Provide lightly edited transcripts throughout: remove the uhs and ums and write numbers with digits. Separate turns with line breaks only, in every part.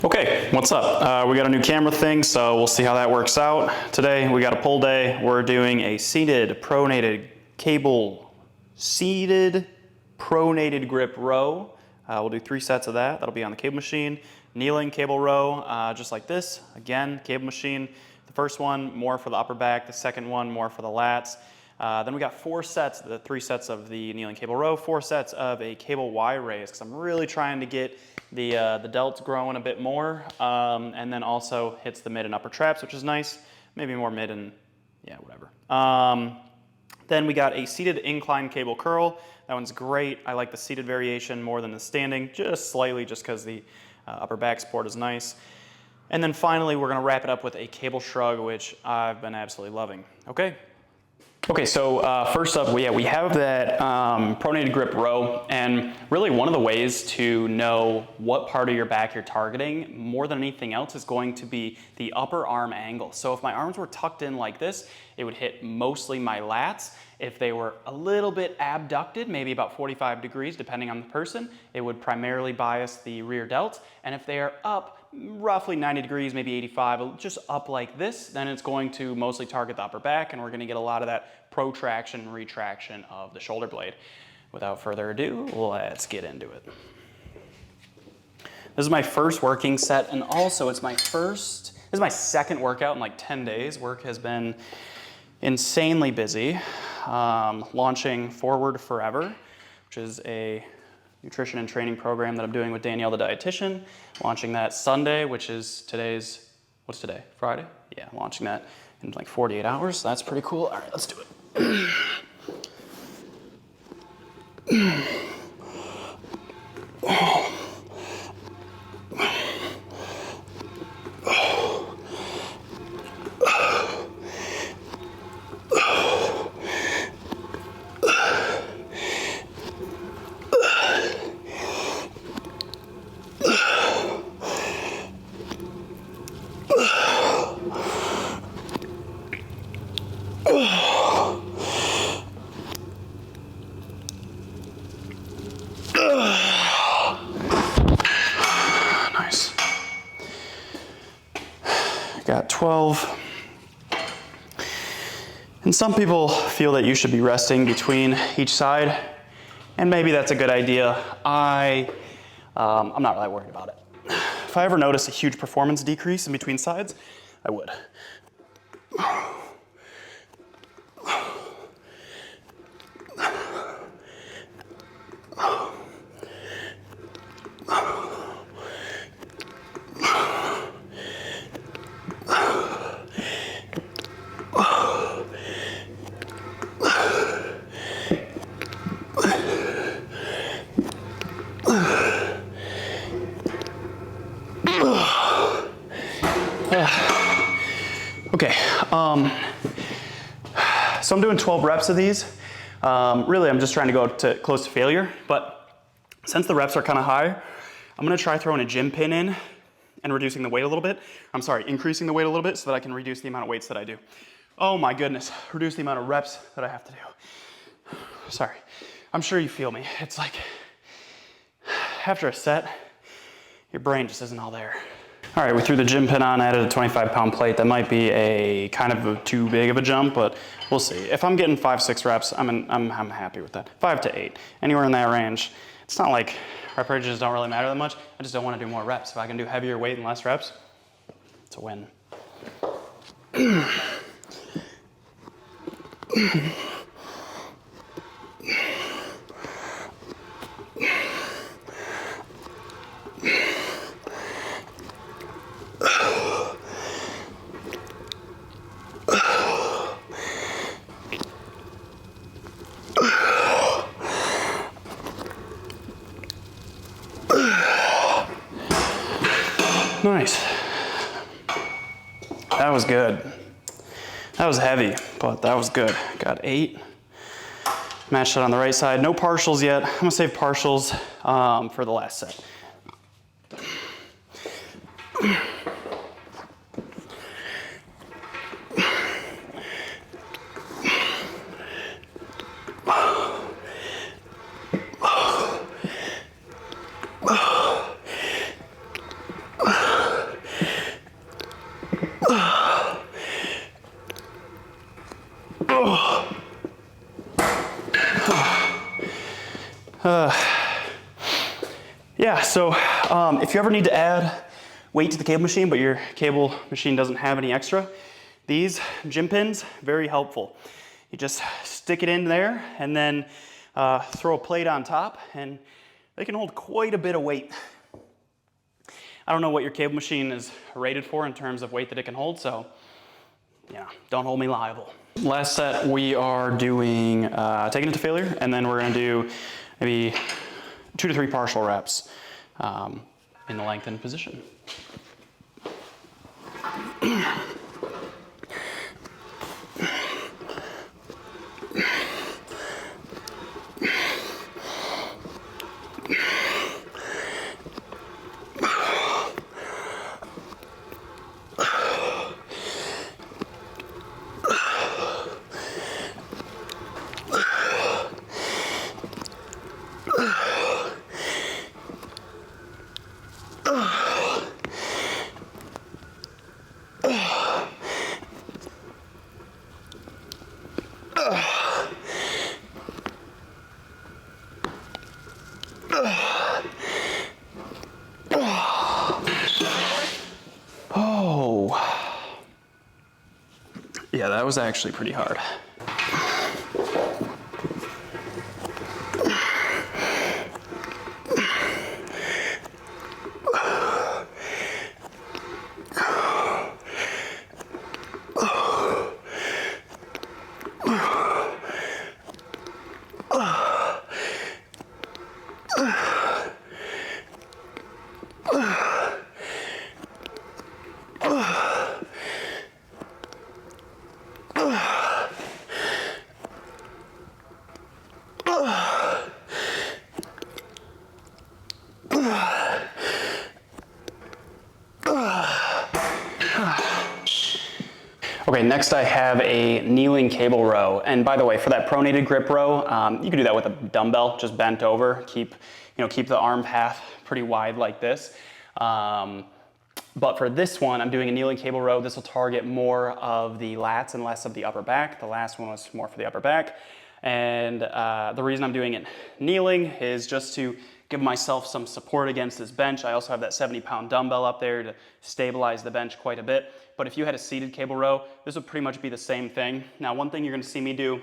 Okay, what's up? We got a new camera thing, so we'll see how that works out. Today we got a pull day. We're doing a seated pronated pronated grip row. We'll do 3 sets of that. That'll be on the cable machine. Kneeling cable row, just like this. Again, cable machine. The first one more for the upper back. The second one more for the lats. Then we got 4 sets, the 3 sets of the kneeling cable row, 4 sets of a cable Y raise, because I'm really trying to get the delts growing a bit more, and then also hits the mid and upper traps, which is nice. Maybe more mid and, yeah, whatever. Then we got a seated incline cable curl. That one's great. I like the seated variation more than the standing, just slightly, just because the upper back support is nice. And then finally, we're gonna wrap it up with a cable shrug, which I've been absolutely loving. Okay. Okay, so first up, we have that pronated grip row, and really one of the ways to know what part of your back you're targeting more than anything else is going to be the upper arm angle. So if my arms were tucked in like this, it would hit mostly my lats. If they were a little bit abducted, maybe about 45 degrees depending on the person, it would primarily bias the rear delts. And if they are up roughly 90 degrees, maybe 85, just up like this, then it's going to mostly target the upper back, and we're gonna get a lot of that protraction and retraction of the shoulder blade. Without further ado, let's get into it. This is my first working set, and also this is my second workout in like 10 days. Work has been insanely busy. Launching Forward Forever, which is a nutrition and training program that I'm doing with Danielle, the dietitian. Launching that Sunday, which is what's today? Friday? Yeah, launching that in like 48 hours. That's pretty cool. All right, let's do it. Nice. Got 12. And some people feel that you should be resting between each side, and maybe that's a good idea. I'm not really worried about it. If I ever notice a huge performance decrease in between sides, I would. Okay, so I'm doing 12 reps of these. Really, I'm just trying to go close to failure, but since the reps are kind of high, I'm gonna try throwing a gym pin in and reducing the weight a little bit. Increasing the weight a little bit so that I can reduce the amount of weights that I do. Oh my goodness, reduce the amount of reps that I have to do. Sorry, I'm sure you feel me. It's like, after a set, your brain just isn't all there. All right, we threw the gym pin on, added a 25-pound plate. That might be a kind of too big of a jump, but we'll see. If I'm getting 5-6 reps, I'm happy with that. 5 to 8, anywhere in that range. It's not like rep ranges don't really matter that much. I just don't want to do more reps. If I can do heavier weight and less reps, it's a win. Nice. That was good. That was heavy, but that was good. Got 8. Matched it on the right side. No partials yet. I'm gonna save partials for the last set. Yeah, so if you ever need to add weight to the cable machine, but your cable machine doesn't have any extra, these gym pins, very helpful. You just stick it in there and then throw a plate on top, and they can hold quite a bit of weight. I don't know what your cable machine is rated for in terms of weight that it can hold, so yeah, don't hold me liable. Last set, we are doing taking it to failure, and then we're gonna do maybe 2 to 3 partial reps in the lengthened position. Yeah, that was actually pretty hard. Okay, next I have a kneeling cable row. And by the way, for that pronated grip row, you can do that with a dumbbell, just bent over. Keep the arm path pretty wide like this. But for this one, I'm doing a kneeling cable row. This will target more of the lats and less of the upper back. The last one was more for the upper back. And the reason I'm doing it kneeling is just to give myself some support against this bench. I also have that 70-pound dumbbell up there to stabilize the bench quite a bit. But if you had a seated cable row, this would pretty much be the same thing. Now, one thing you're gonna see me do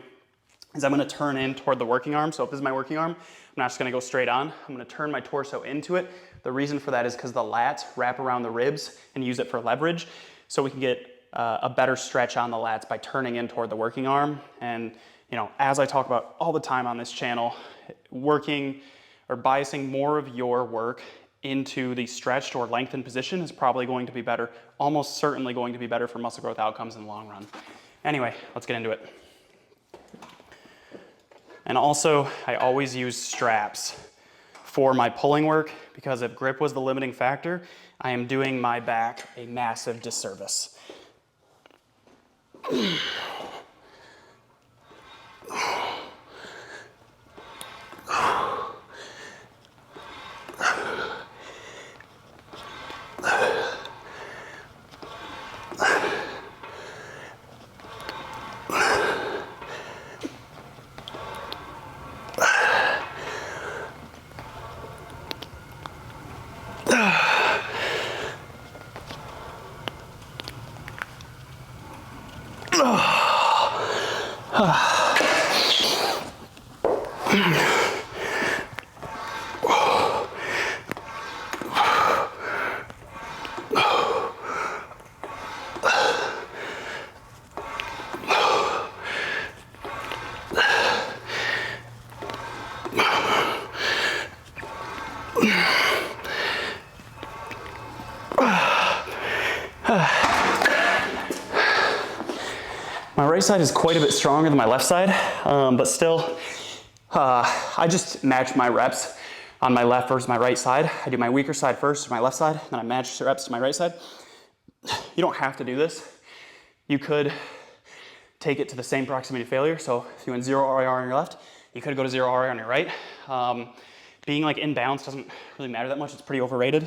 is I'm gonna turn in toward the working arm. So if this is my working arm, I'm not just gonna go straight on. I'm gonna turn my torso into it. The reason for that is because the lats wrap around the ribs and use it for leverage. So we can get a better stretch on the lats by turning in toward the working arm. And as I talk about all the time on this channel, working or biasing more of your work into the stretched or lengthened position is probably going to be better, almost certainly going to be better for muscle growth outcomes in the long run. Anyway, let's get into it. And also, I always use straps for my pulling work because if grip was the limiting factor, I am doing my back a massive disservice. My right side is quite a bit stronger than my left side, but still, I just match my reps on my left versus my right side. I do my weaker side first to my left side, then I match the reps to my right side. You don't have to do this. You could take it to the same proximity to failure. So if you went 0 RIR on your left, you could go to 0 RIR on your right. Being like in balance doesn't really matter that much. It's pretty overrated.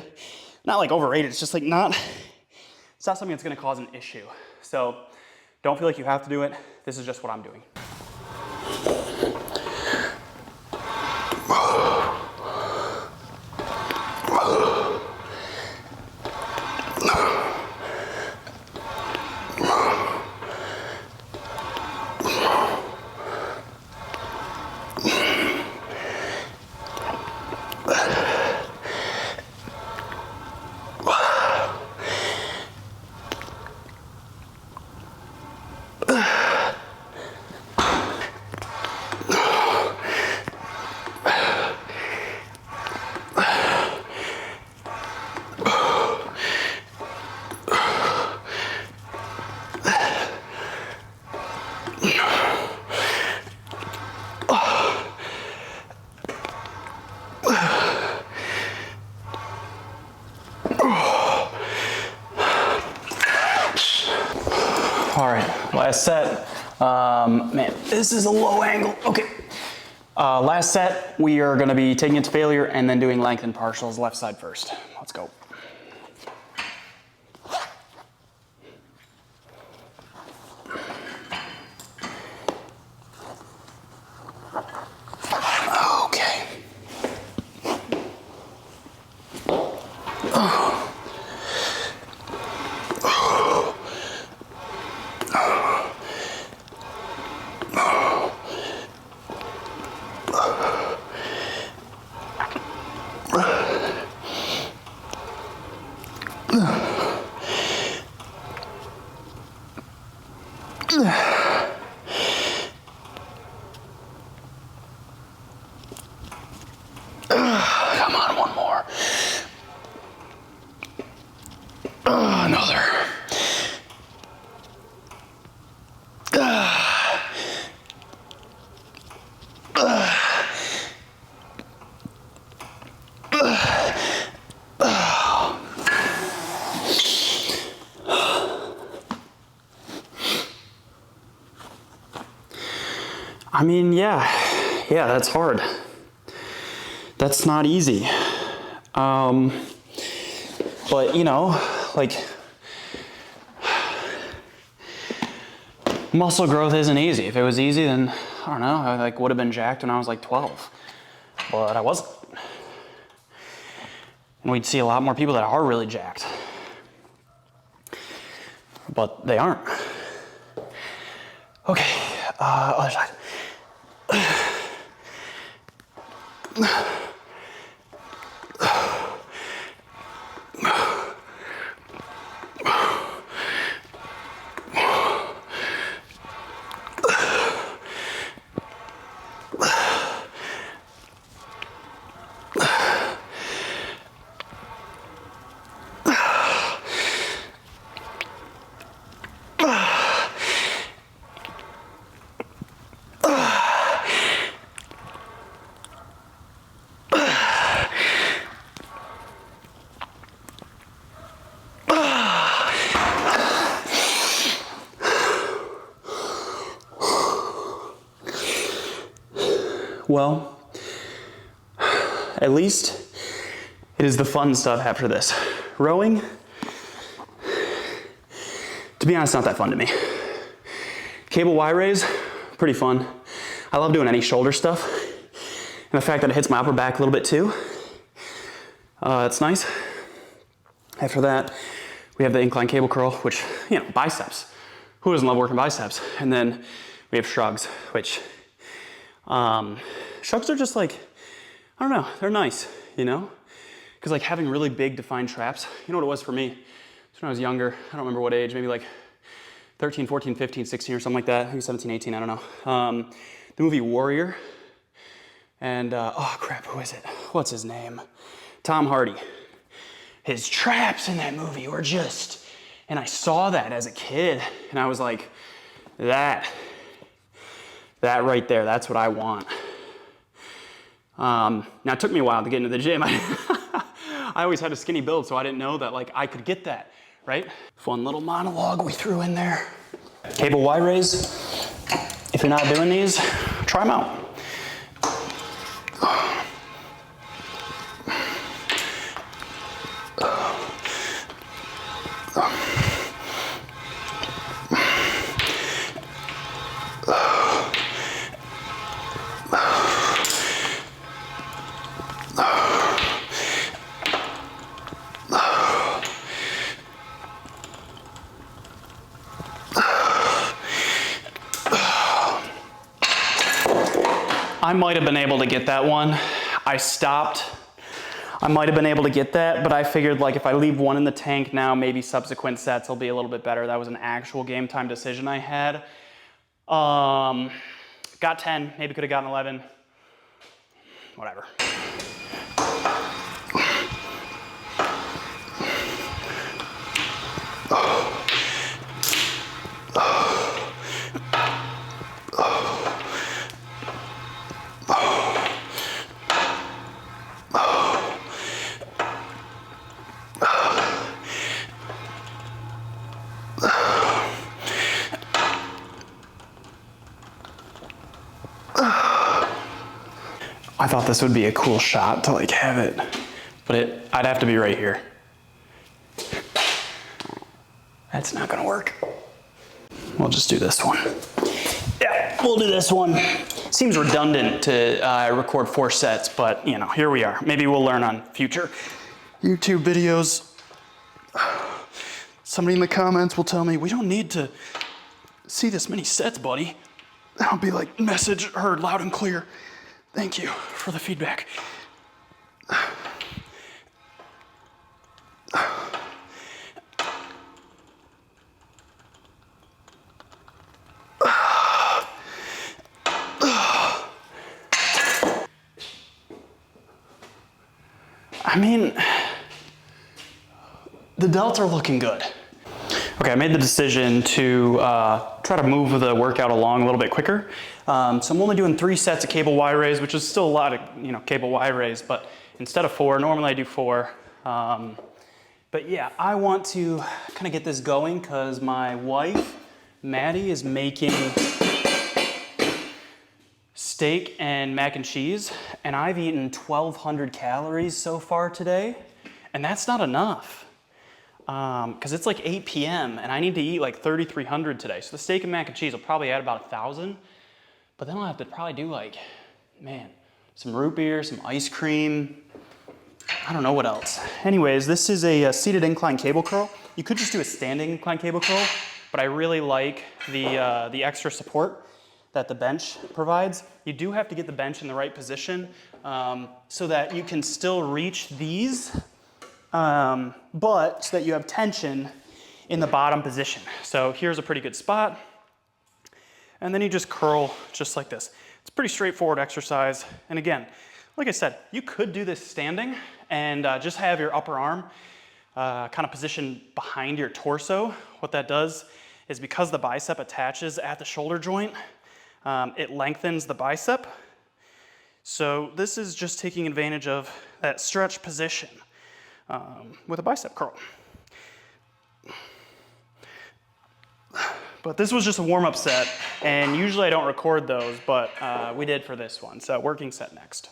Not like overrated, it's just like it's not something that's gonna cause an issue. So don't feel like you have to do it. This is just what I'm doing. All right, last set. Man, this is a low angle. Okay. Last set, we are gonna be taking it to failure and then doing lengthened partials, left side first. Let's go. Okay. Come on, one more. Another. I mean, yeah, that's hard. That's not easy. But you know, like, muscle growth isn't easy. If it was easy, then I don't know, I like would have been jacked when I was like 12, but I wasn't. And we'd see a lot more people that are really jacked, but they aren't. Okay, other side. Well, at least it is the fun stuff after this. Rowing, to be honest, not that fun to me. Cable Y raise, pretty fun. I love doing any shoulder stuff. And the fact that it hits my upper back a little bit too, it's nice. After that, we have the incline cable curl, which, you know, biceps. Who doesn't love working biceps? And then we have shrugs, which, shrugs are just like, I don't know, they're nice, you know? Because like having really big defined traps, you know what it was for me? So when I was younger, I don't remember what age, maybe like 13, 14, 15, 16 or something like that, maybe 17, 18, I don't know. The movie Warrior, and oh crap, who is it? What's his name? Tom Hardy. His traps in that movie were just, and I saw that as a kid, and I was like, that right there, that's what I want. Now it took me a while to get into the gym. I always had a skinny build, so I didn't know that like I could get that, right? Fun little monologue we threw in there. Cable Y raise. If you're not doing these, try them out. I might have been able to get that one. I stopped. I might have been able to get that, but I figured like if I leave one in the tank now, maybe subsequent sets will be a little bit better. That was an actual game time decision I had. Got 10, maybe could have gotten 11. Whatever. I thought this would be a cool shot to like have it, but I'd have to be right here. That's not gonna work. We'll just do this one. Yeah, we'll do this one. Seems redundant to record 4 sets, but you know, here we are. Maybe we'll learn on future YouTube videos. Somebody in the comments will tell me, we don't need to see this many sets, buddy. I'll be like, message heard loud and clear. Thank you for the feedback. I mean, the delts are looking good. Okay, I made the decision to try to move the workout along a little bit quicker. So I'm only doing 3 sets of cable Y raise, which is still a lot of cable Y raise, but instead of 4, normally I do 4. But yeah, I want to kind of get this going because my wife, Maddie, is making steak and mac and cheese, and I've eaten 1,200 calories so far today, and that's not enough. Because it's like 8 p.m. and I need to eat like 3,300 today. So the steak and mac and cheese will probably add about 1,000. But then I'll have to probably do like, man, some root beer, some ice cream. I don't know what else. Anyways, this is a seated incline cable curl. You could just do a standing incline cable curl, but I really like the extra support that the bench provides. You do have to get the bench in the right position so that you can still reach these, but so that you have tension in the bottom position. So here's a pretty good spot. And then you just curl just like this. It's a pretty straightforward exercise. And again, like I said, you could do this standing and just have your upper arm kind of positioned behind your torso. What that does is because the bicep attaches at the shoulder joint, it lengthens the bicep. So this is just taking advantage of that stretch position with a bicep curl. But this was just a warm-up set, and usually I don't record those, but we did for this one. So working set next.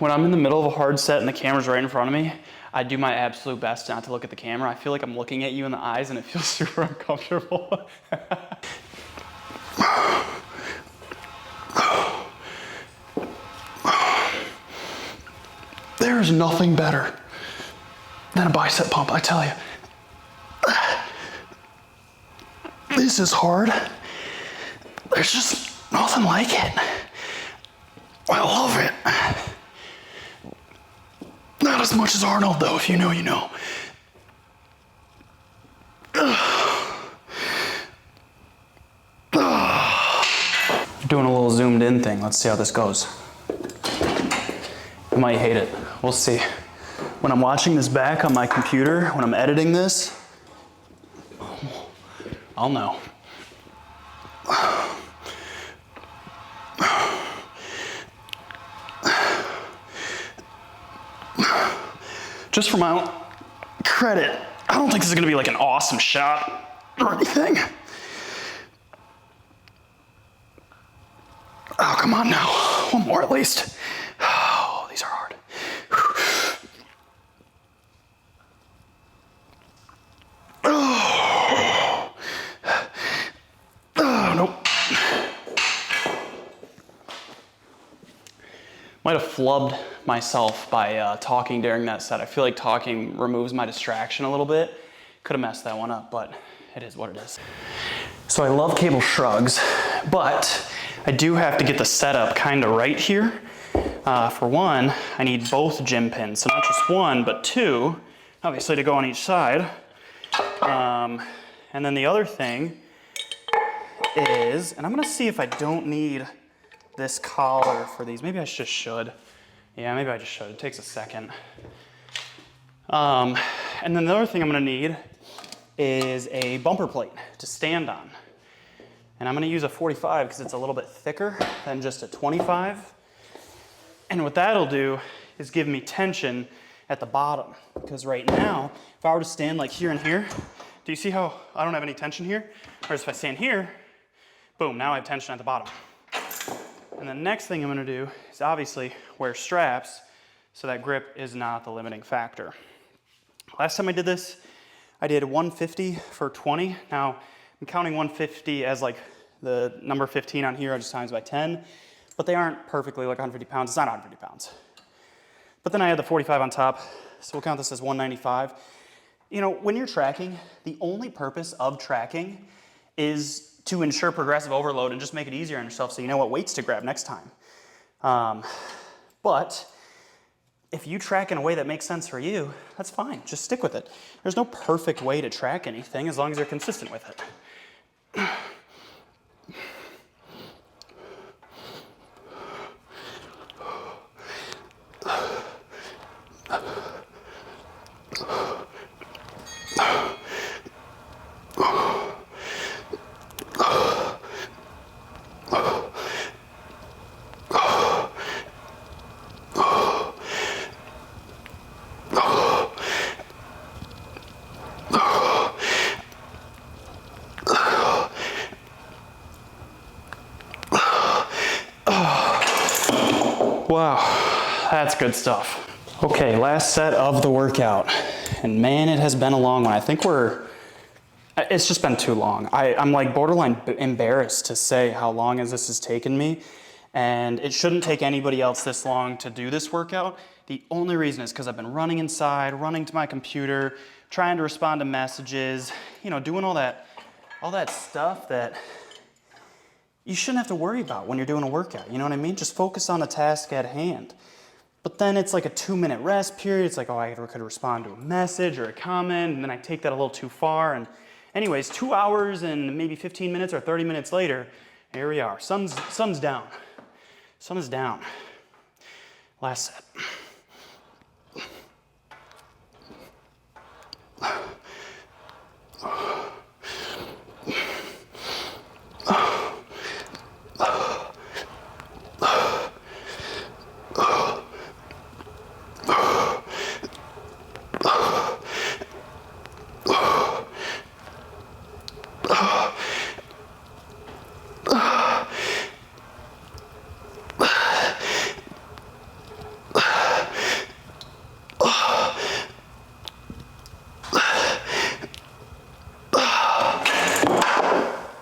When I'm in the middle of a hard set and the camera's right in front of me, I do my absolute best not to look at the camera. I feel like I'm looking at you in the eyes and it feels super uncomfortable. There is nothing better than a bicep pump, I tell you. This is hard. There's just nothing like it. I love it. Not as much as Arnold though, if you know, you know. Doing a little zoomed in thing. Let's see how this goes. I might hate it. We'll see. When I'm watching this back on my computer, when I'm editing this, I'll know. Just for my own credit, I don't think this is gonna be like an awesome shot or anything. Oh, come on now. One more at least. Oh, these are hard. Oh, nope. Might have flubbed myself by talking during that set. I feel like talking removes my distraction a little bit. Could have messed that one up, but it is what it is. So I love cable shrugs, but I do have to get the setup kind of right here. For one, I need both gym pins, so not just one, but 2, obviously to go on each side. And then the other thing is, and I'm gonna see if I don't need this collar for these. Maybe I just should. Yeah, maybe I just should. It takes a second. And then the other thing I'm gonna need is a bumper plate to stand on. And I'm gonna use a 45 because it's a little bit thicker than just a 25. And what that'll do is give me tension at the bottom. Because right now, if I were to stand like here and here, do you see how I don't have any tension here? Whereas if I stand here, boom, now I have tension at the bottom. And the next thing I'm gonna do is obviously wear straps so that grip is not the limiting factor. Last time I did this, I did 150 for 20. Now, I'm counting 150 as like the number 15 on here, I just times by 10, but they aren't perfectly like 150 pounds. It's not 150 pounds. But then I had the 45 on top, so we'll count this as 195. You know, when you're tracking, the only purpose of tracking is to ensure progressive overload and just make it easier on yourself so you know what weights to grab next time. But if you track in a way that makes sense for you, that's fine, just stick with it. There's no perfect way to track anything as long as you're consistent with it. Wow, that's good stuff. Okay, last set of the workout. And man, it has been a long one. I think it's just been too long. I'm like borderline embarrassed to say how long as this has taken me. And it shouldn't take anybody else this long to do this workout. The only reason is because I've been running inside, running to my computer, trying to respond to messages, you know, doing all that stuff that you shouldn't have to worry about when you're doing a workout, you know what I mean? Just focus on the task at hand. But then it's like a 2-minute rest period. It's like, oh, I could respond to a message or a comment, and then I take that a little too far. And anyways, 2 hours and maybe 15 minutes or 30 minutes later, here we are. Sun's down. Sun is down. Last set.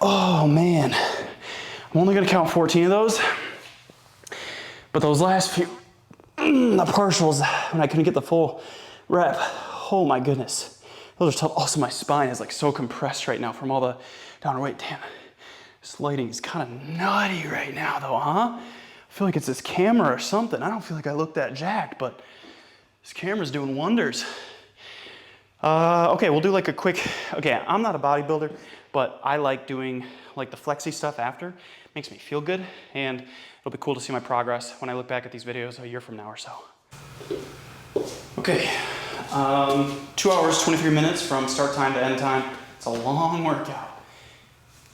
Oh man, I'm only gonna count 14 of those, but those last few, the partials, when I couldn't get the full rep, oh my goodness, those are tough. Also, my spine is like so compressed right now from all the downward weight. Damn, this lighting is kind of nutty right now though, huh? I feel like it's this camera or something. I don't feel like I look that jacked, but this camera's doing wonders. Okay, we'll do like a quick, okay, I'm not a bodybuilder, but I like doing like the flexy stuff after. It makes me feel good, and it'll be cool to see my progress when I look back at these videos a year from now or so. Okay, 2 hours, 23 minutes from start time to end time. It's a long workout.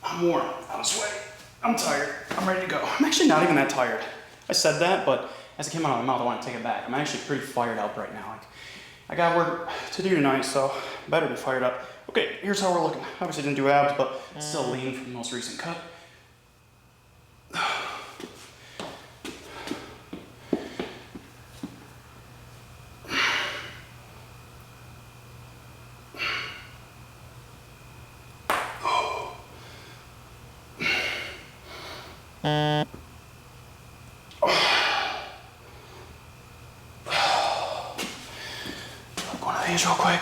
I'm worn, I'm sweaty, I'm tired, I'm ready to go. I'm actually not even that tired. I said that, but as it came out of my mouth, I want to take it back. I'm actually pretty fired up right now. Like, I got work to do tonight, so I better be fired up. Okay, here's how we're looking. Obviously didn't do abs, but still lean from the most recent cut. One of these real quick.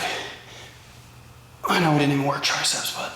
I know we didn't even work triceps, but